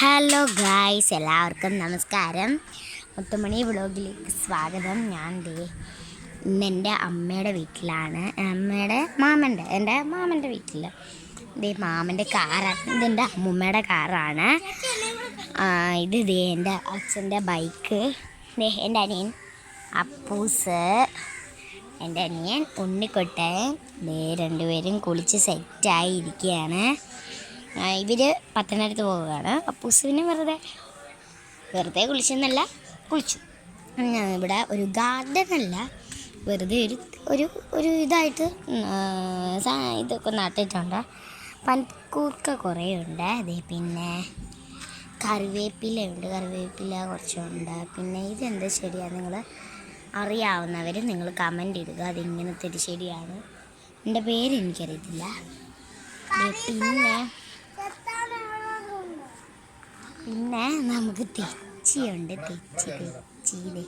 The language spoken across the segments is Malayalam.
ഹലോ ഗായ്സ്, എല്ലാവർക്കും നമസ്കാരം. മുത്തുമണി വ്ളോഗിലേക്ക് സ്വാഗതം. ഞാൻ ഇന്ന് എൻ്റെ അമ്മയുടെ വീട്ടിലാണ്. എൻ്റെ മാമൻ്റെ വീട്ടിൽ മാമൻ്റെ കാറാണ്. ഇതെൻ്റെ അമ്മൂമ്മയുടെ കാറാണ്. ഇത് എൻ്റെ അച്ഛൻ്റെ ബൈക്ക്. എൻ്റെ അനിയൻ അപ്പൂസ്, എൻ്റെ അനിയൻ ഉണ്ണിക്കുട്ടൻ. രണ്ടുപേരും കുളിച്ച് സെറ്റായി ഇരിക്കുകയാണ്. ഇവർ പത്തനംതിട്ട പോവുകയാണ്. അപ്പൂസുവിന് വെറുതെ കുളിച്ചെന്നല്ല, കുളിച്ചു. ഇവിടെ ഒരു ഗാർഡനല്ല, വെറുതെ ഒരു ഇതായിട്ട് ഇതൊക്കെ നട്ടിട്ടുണ്ട്. പനിക്കൂർക്ക കുറേ ഉണ്ട്. പിന്നെ കറിവേപ്പില കുറച്ചുണ്ട്. പിന്നെ ഇതെന്താ ചെടിയാണ്, നിങ്ങൾ അറിയാവുന്നവർ നിങ്ങൾ കമൻ്റ് ഇടുക. അതിങ്ങനത്തെ ഒരു ചെടിയാണ്. എൻ്റെ പേര് എനിക്കറിയത്തില്ല. പിന്നെ നമുക്ക് തെച്ചിയുണ്ട്. തെച്ചിയില്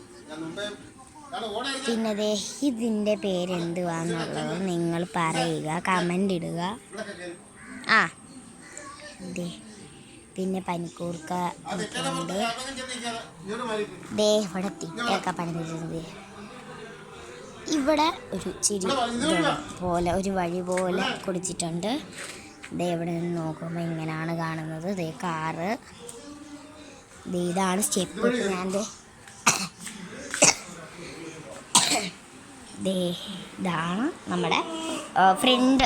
പിന്നെ ഇതിൻ്റെ പേരെന്തുവാന്നുള്ളത് നിങ്ങൾ പറയുക, കമൻ്റ് ഇടുക. പിന്നെ പനിക്കൂർക്ക ഉണ്ട്. ഇവിടെ തിട്ടൊക്കെ പണിതിട്ടുണ്ട്. ഇവിടെ ഒരു പോലെ ഒരു വഴി പോലെ കൊടുത്തിട്ടുണ്ട്. ഇവിടെ നിന്ന് നോക്കുമ്പോൾ ഇങ്ങനെയാണ് കാണുന്നത്. കാറ്. ഇതാണ് സ്റ്റെപ്പ്. ഇതാണ് നമ്മുടെ ഫ്രണ്ട്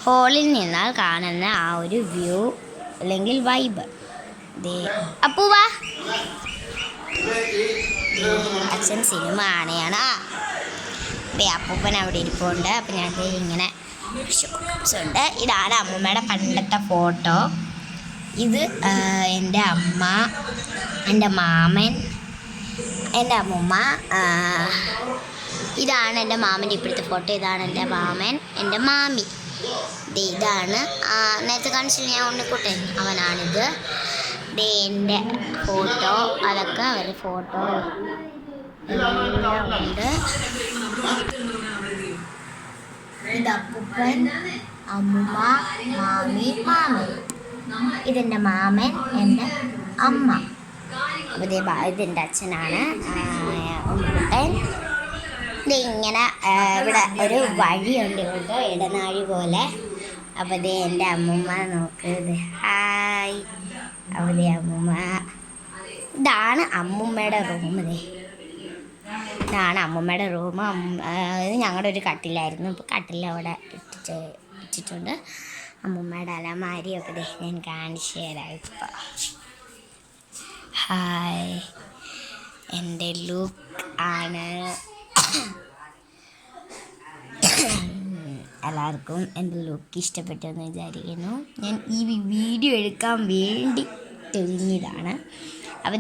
ഹോളിൽ നിന്നാൽ കാണുന്ന ആ ഒരു വ്യൂ അല്ലെങ്കിൽ വൈബ്. അപ്പൂവാ, അച്ഛൻ സിനിമ ആണെയാണ്. അപ്പൂപ്പൻ അവിടെ ഇരിപ്പുണ്ട്. അപ്പം ഞാൻ ഇങ്ങനെ ഉണ്ട്. ഇതാണ് അമ്മൂമ്മയുടെ പണ്ടത്തെ ഫോട്ടോ. ഇത് എൻ്റെ അമ്മ, എൻ്റെ മാമൻ, എൻ്റെ അമ്മൂമ്മ. ഇതാണ് എൻ്റെ മാമൻ്റെ ഇപ്പോഴത്തെ ഫോട്ടോ. ഇതാണ് എൻ്റെ മാമൻ, എൻ്റെ മാമി. ഇതാണ് നേരത്തെ കാണിച്ചില്ല ഞാൻ ഉണ്ണിക്കുട്ടൻ, അവനാണിത്. എൻ്റെ ഫോട്ടോ, അതൊക്കെ അവരുടെ ഫോട്ടോ എല്ലാം ഉണ്ട്. ഇത് അപ്പൂപ്പൻ, അമ്മൂമ്മ, മാമി, മാമൻ. ഇതെൻ്റെ മാമൻ, എൻ്റെ അമ്മ. ഇതെൻ്റെ അച്ഛനാണ് ഉണ്ണിക്കുട്ടൻ. ഇങ്ങനെ ഇവിടെ ഒരു വഴിയുണ്ട്, ഇവിടെ ഇടനാഴി പോലെ. അപ്പോൾ എൻ്റെ അമ്മൂമ്മ നോക്ക്. ഹായ്. അപ്പോൾ അമ്മൂമ്മ. ഇതാണ് അമ്മൂമ്മയുടെ റൂം. ഇതാണ് അമ്മൂമ്മയുടെ റൂം. ഇത് ഞങ്ങളുടെ ഒരു കട്ടിലായിരുന്നു. ഇപ്പോൾ കട്ടിൽ അവിടെ ഇട്ടിട്ടുണ്ട്. അമ്മൂമ്മയുടെ അലമാരിയൊക്കെ ഞാൻ കാണിച്ചു തരാം ഇപ്പോൾ. ഹായ്, എൻ്റെ ലുക്ക് ആണ്. എല്ലാവർക്കും എൻ്റെ ലുക്ക് ഇഷ്ടപ്പെട്ടെന്ന് വിചാരിക്കുന്നു. ഞാൻ ഈ വീഡിയോ എടുക്കാൻ വേണ്ടി തെളിഞ്ഞതാണ്. അപ്പോൾ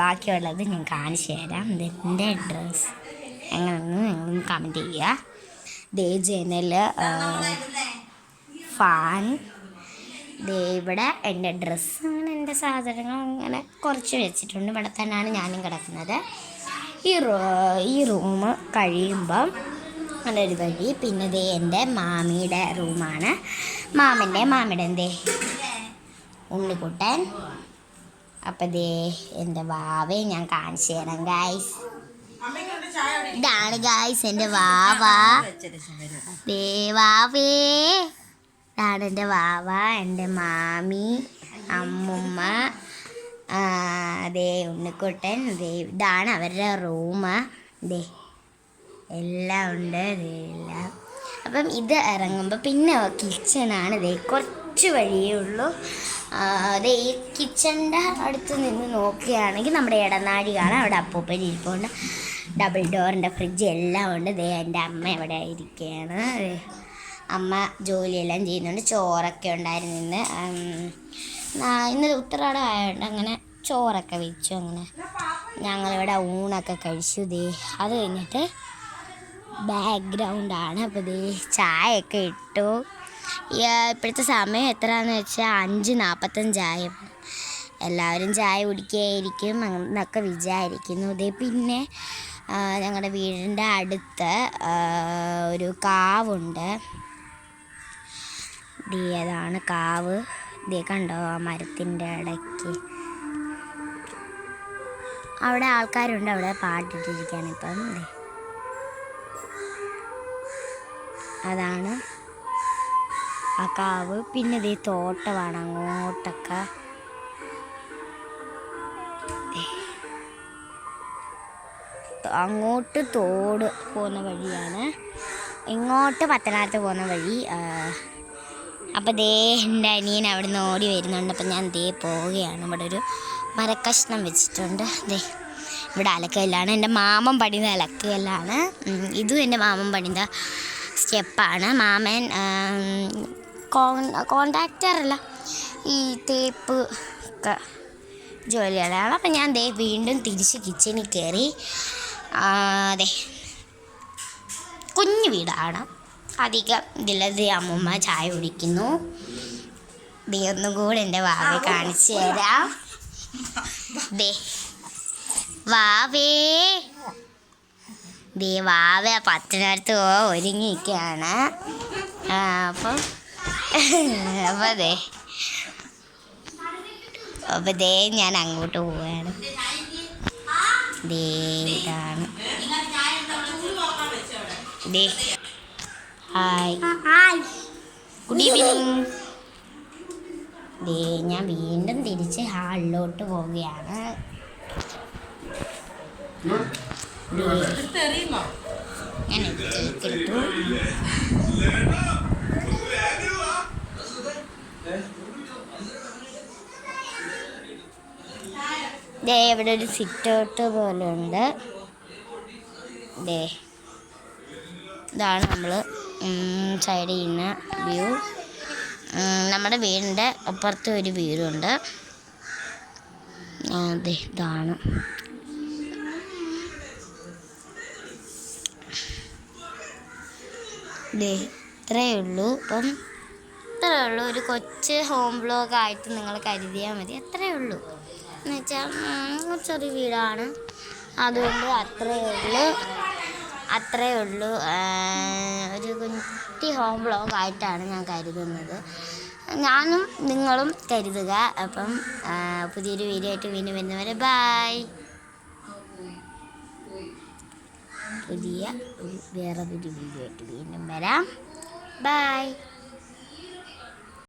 ബാക്കിയുള്ളത് ഞാൻ കാണിച്ചു തരാം. എൻ്റെ ഡ്രസ്സ് എങ്ങനെയെന്ന് നിങ്ങളൊന്ന് കമൻറ്റ് ചെയ്യുക. ജനൽ, ഫാൻ, ഇവിടെ എൻ്റെ ഡ്രസ്സ്, അങ്ങനെ എൻ്റെ സാധനങ്ങൾ അങ്ങനെ കുറച്ച് വെച്ചിട്ടുണ്ട്. ഇവിടെ തന്നെയാണ് ഞാനും കിടക്കുന്നത്. ഈ റൂം കഴിയുമ്പം നല്ലൊരു വഴി. പിന്നെ എൻ്റെ മാമിയുടെ റൂമാണ്. മാമിയുടെ ഉണ്ണിക്കുട്ടൻ. അപ്പം എൻ്റെ വാവയെ ഞാൻ കാണിച്ചു തരാം ഗായ്സ്. ഇതാണ് ഗായ്സ് എൻ്റെ വാവേ. ഇതാണ് എൻ്റെ വാവ, എൻ്റെ മാമി, അമ്മുമ്മ, ഉണ്ണിക്കുട്ടൻ. ഇതാണ് അവരുടെ റൂം. എല്ലാം ഉണ്ട്. എല്ലാം. അപ്പം ഇത് ഇറങ്ങുമ്പോൾ പിന്നെ കിച്ചണാണ്. കുറച്ച് വഴിയേ ഉള്ളൂ. ഈ കിച്ചണിൻ്റെ അടുത്ത് നിന്ന് നോക്കുകയാണെങ്കിൽ നമ്മുടെ ഇടനാഴി കാണാം. അവിടെ അപ്പൂപ്പൻ ഇരിപ്പുണ്ട്. ഡബിൾ ഡോറിൻ്റെ ഫ്രിഡ്ജ് എല്ലാം ഉണ്ട്. എൻ്റെ അമ്മ ഇവിടെ ഇരിക്കുകയാണ്. അമ്മ ജോലിയെല്ലാം ചെയ്യുന്നുണ്ട്. ചോറൊക്കെ ഉണ്ടായിരുന്നു ഇന്ന് ഉത്തരാടം ആയതുകൊണ്ട് അങ്ങനെ ചോറൊക്കെ വെച്ചു. അങ്ങനെ ഞങ്ങളിവിടെ ഊണൊക്കെ കഴിച്ചു. അത് കഴിഞ്ഞിട്ട് ബാക്ക്ഗ്രൗണ്ടാണ്. അപ്പോൾ ചായയൊക്കെ ഇട്ടു. ഇപ്പോഴത്തെ സമയം എത്രയാണെന്ന് വെച്ചാൽ 5:45. എല്ലാവരും ചായ കുടിക്കുകയായിരിക്കും എന്നൊക്കെ വിചാരിക്കുന്നു. പിന്നെ ഞങ്ങളുടെ വീടിൻ്റെ അടുത്ത് ഒരു കാവുണ്ട്. അതാണ് കാവ്. ഇതേ കണ്ടോ ആ മരത്തിൻ്റെ ഇടയ്ക്ക് അവിടെ ആൾക്കാരുണ്ട്, അവിടെ പാട്ടിട്ടിരിക്കുകയാണ് ഇപ്പം. അതാണ് ആ കാവ്. പിന്നെ ഇതേ തോട്ടമാണ് അങ്ങോട്ടൊക്കെ. അങ്ങോട്ട് തോട് പോകുന്ന വഴിയാണ്, ഇങ്ങോട്ട് പത്തനാപുരത്ത് പോകുന്ന വഴി. അപ്പോൾ ദേ എൻ്റെ അനിയൻ അവിടെ നിന്ന് ഓടി വരുന്നുണ്ട്. അപ്പം ഞാൻ ദേ പോവുകയാണ്. ഇവിടെ ഒരു മരക്കഷ്ണം വെച്ചിട്ടുണ്ട്. ദേ ഇവിടെ അലക്കുകല്ലാണ്, എൻ്റെ മാമൻ പണിത അലക്കുകല്ലാണ്. ഇതും എൻ്റെ മാമൻ പണിത സ്റ്റെപ്പാണ്. മാമൻ കോൺട്രാക്ടറല്ല, ഈ തേപ്പ് ഒക്കെ ജോലികളാണ്. അപ്പം ഞാൻ ദേ വീണ്ടും തിരിച്ച് കിച്ചണിൽ കയറി. അതെ, കുഞ്ഞു വീടാണ്, അധികം ഇതിലത്. അമ്മൂമ്മ ചായ കുടിക്കുന്നു. ദേ ഒന്നും കൂടെ എൻ്റെ വാവയെ കാണിച്ചു തരാം. ദേ വാവേ, ദേ വാവ പത്തനാപുരത്ത് ഒരുങ്ങിയിരിക്കുകയാണ്. അപ്പം അപ്പം ദേ ഞാൻ അങ്ങോട്ട് പോവുകയാണ്. ദേ ഇതാണ്. ദേ ഹായ്, ഗുഡ് ഈവനിങ്. ദേ ഞാൻ വീണ്ടും തിരിച്ച് ഹാളിലോട്ട് പോവുകയാണ്. ഞാൻ കേക്ക് എടുത്തു. ദേ ഇവിടെ ഒരു സിറ്റ് ഔട്ട് പോലെ ഉണ്ട്. ദേ ഇതാണ് നമ്മൾ സൈഡിൽ ചെയ്യുന്ന വ്യൂ. നമ്മുടെ വീടിൻ്റെ അപ്പുറത്ത് ഒരു വീടുണ്ട്. അതെ ഇതാണ്. ദേ ഇത്രയേ ഉള്ളൂ. അപ്പം ഇത്രയേ ഉള്ളൂ, ഒരു കൊച്ച് ഹോം വ്ലോഗായിട്ട് നിങ്ങൾ കരുതിയാൽ മതി. അത്രയേ ഉള്ളൂ. എന്ന് വെച്ചാൽ ചെറിയ വീടാണ്, അതുകൊണ്ട് അത്രയേ ഉള്ളൂ. ഒരു കുട്ടി ഹോം വ്ലോഗായിട്ടാണ് ഞാൻ കരുതുന്നത്. ഞാനും നിങ്ങളും കരുതുക. അപ്പം പുതിയൊരു വീഡിയോ ആയിട്ട് വീണ്ടും വരുന്നവരെ ബായ്. വേറൊരു വീഡിയോ ആയിട്ട് വീണ്ടും വരാം. ബായ്.